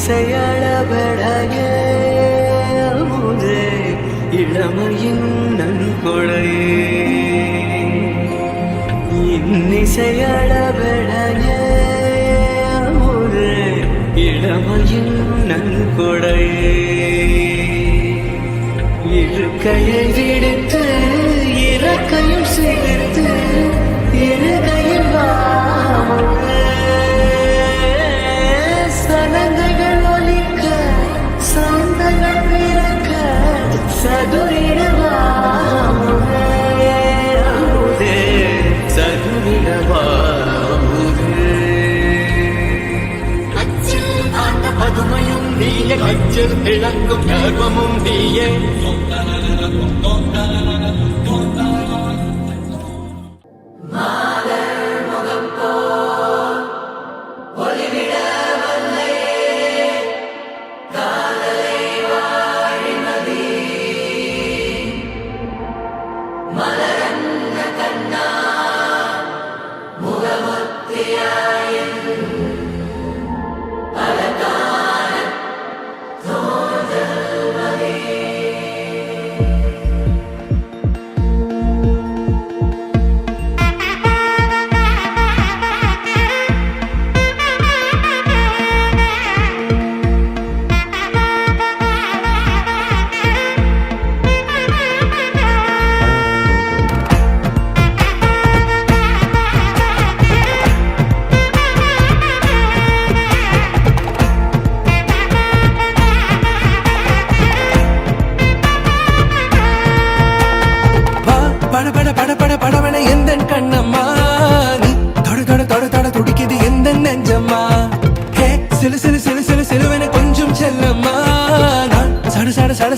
இன்னிசையளபடைய முதே இளமையின் நன்கொடையே இன்னிசையளபடைய முதே இளமையின் நன்கொடையே இருக்கையை விடுத்து இறக்கையும் சேர்த்து இருகையில் சனங்கள் ஒலிக்க சந்தங்கள் பிறக்க சதுரிடவாமுதே சதுரிடவாமுதே பதுமையும் நீய அச்சில் இழங்கும் கர்வமும் நீயே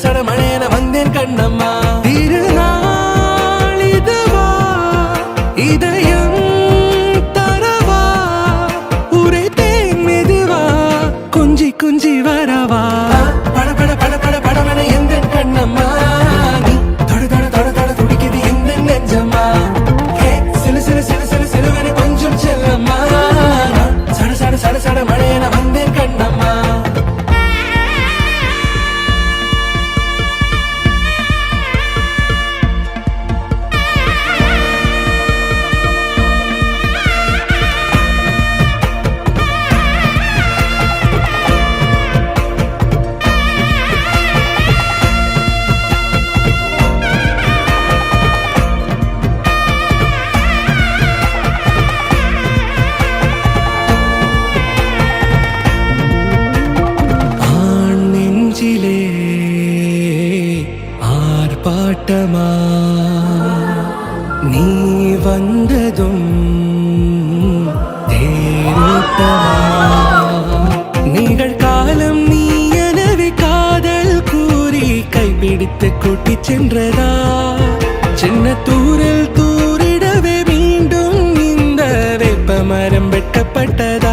சட மழையன வந்தேன் கண்ணம்மா திருநாளிதுவா இதயம் தரவா உரை தேன் மெதுவா குஞ்சி குஞ்சி வரவா பட பட பட பட படவன எந்த கண்ணம்மா தொட தொட தொட தொட துடிக்குது எந்த நெஞ்சம்மா சிலு சிலு சிலு சிலு சிலுவன கொஞ்சம் செல்லம்மா சட சட சட சட மழையன வந்தேன் கண்ணம்மா ஆர்ப்பாட்டமா நீ வந்ததும் தேரோட்டமா நிகழ்காலம் நீ எனவே காதல் கூறி கைப்பிடித்து கூட்டி சென்றதா சின்ன தூரில் தூரிடவே மீண்டும் இந்த வேப்ப மரம் வெட்டப்பட்டதா